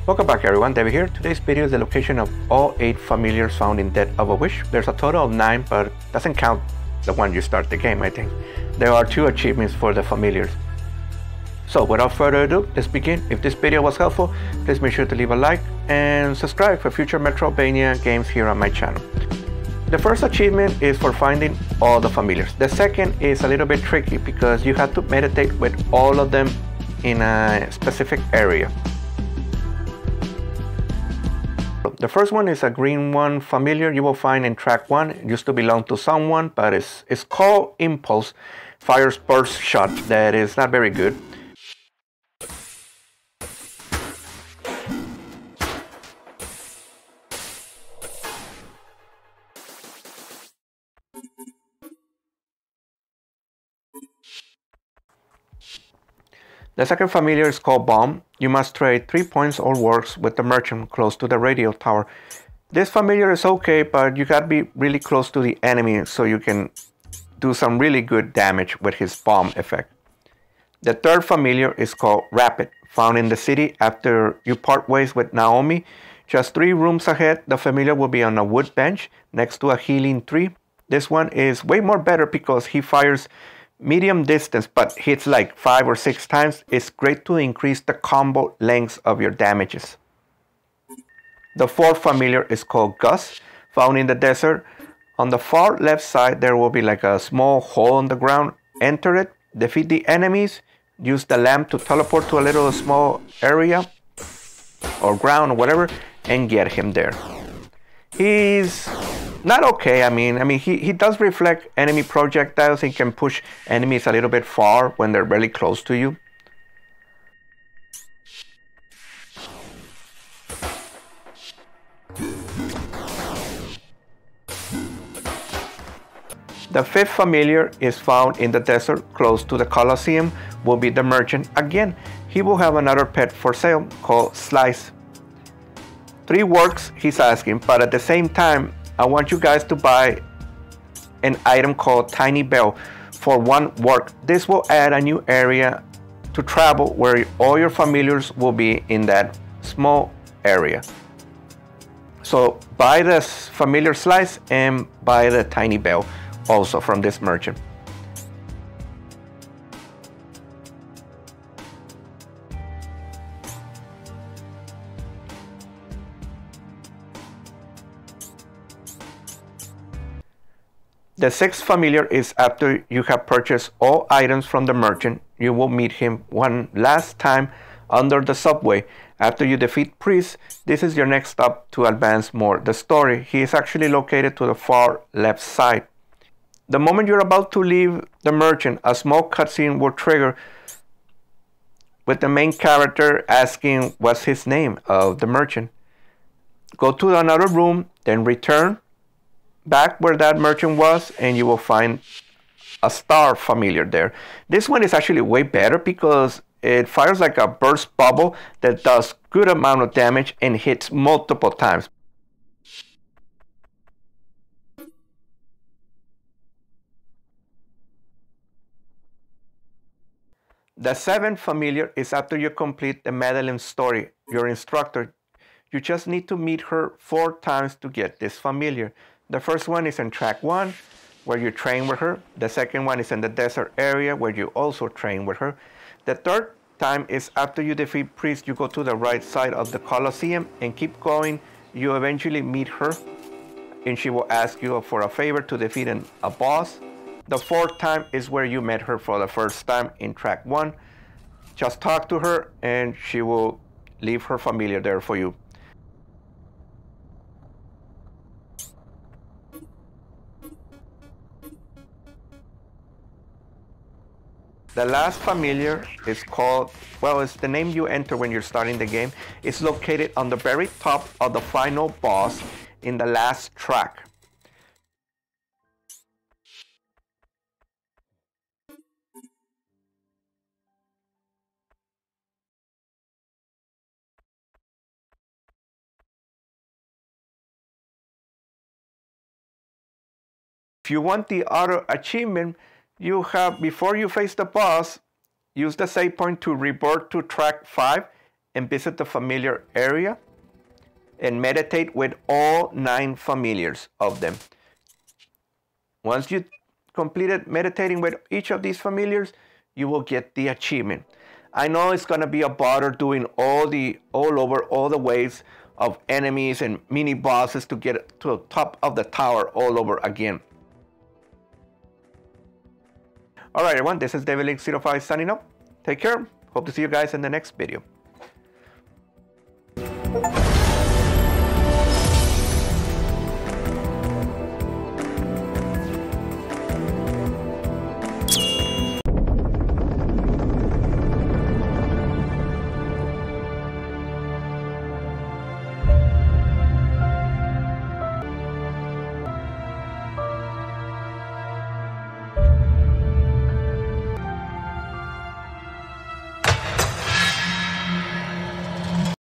Welcome back everyone, David here. Today's video is the location of all 8 familiars found in Death of a Wish. There's a total of 9, but doesn't count the one you start the game, I think. There are 2 achievements for the familiars. So without further ado, let's begin. If this video was helpful, please make sure to leave a like and subscribe for future Metroidvania games here on my channel. The first achievement is for finding all the familiars. The second is a little bit tricky because you have to meditate with all of them in a specific area. The first one is a green one familiar you will find in track 1. It used to belong to someone, but it's called Impulse. Fires burst shot that is not very good. The second familiar is called Bomb. You must trade 3 points or works with the merchant close to the radio tower. This familiar is okay, but you gotta be really close to the enemy so you can do some really good damage with his bomb effect. The third familiar is called Rapid, found in the city after you part ways with Naomi. Just 3 rooms ahead, the familiar will be on a wood bench next to a healing tree. This one is way more better because he fires medium distance but hits like 5 or 6 times. It's great to increase the combo lengths of your damages. The fourth familiar is called Gus, found in the desert. On the far left side there will be like a small hole on the ground. Enter it, defeat the enemies, use the lamp to teleport to a little small area or ground or whatever and get him there. He's not okay. I mean he does reflect enemy projectiles and can push enemies a little bit far when they're really close to you. The fifth familiar is found in the desert close to the Colosseum, will be the merchant again. He will have another pet for sale called Slice. 3 works he's asking, but at the same time I want you guys to buy an item called Tiny Bell for 1 work. This will add a new area to travel where all your familiars will be in that small area. So buy the familiar Slice and buy the Tiny Bell also from this merchant. The sixth familiar is after you have purchased all items from the merchant. You will meet him one last time under the subway. After you defeat Priest, this is your next stop to advance more the story. He is actually located to the far left side. The moment you're about to leave the merchant, a small cutscene will trigger with the main character asking what's his name of the merchant. Go to another room, then return back where that merchant was and you will find a star familiar there. This one is actually way better because it fires like a burst bubble that does good amount of damage and hits multiple times. The 7th familiar is after you complete the Madeline story, your instructor. You just need to meet her 4 times to get this familiar. The first one is in track 1, where you train with her. The second one is in the desert area, where you also train with her. The third time is after you defeat Priest. You go to the right side of the Colosseum and keep going. You eventually meet her, and she will ask you for a favor to defeat a boss. The 4th time is where you met her for the first time in track 1. Just talk to her, and she will leave her familiar there for you. The last familiar is called, well, it's the name you enter when you're starting the game. It's located on the very top of the final boss in the last track. If you want the auto achievement, you have, before you face the boss, use the save point to revert to track 5 and visit the familiar area and meditate with all 9 familiars of them. Once you completed meditating with each of these familiars, you will get the achievement. I know it's going to be a bother doing all the waves of enemies and mini bosses to get to the top of the tower all over again. Alright everyone, this is David Link 05 signing up. Take care. Hope to see you guys in the next video.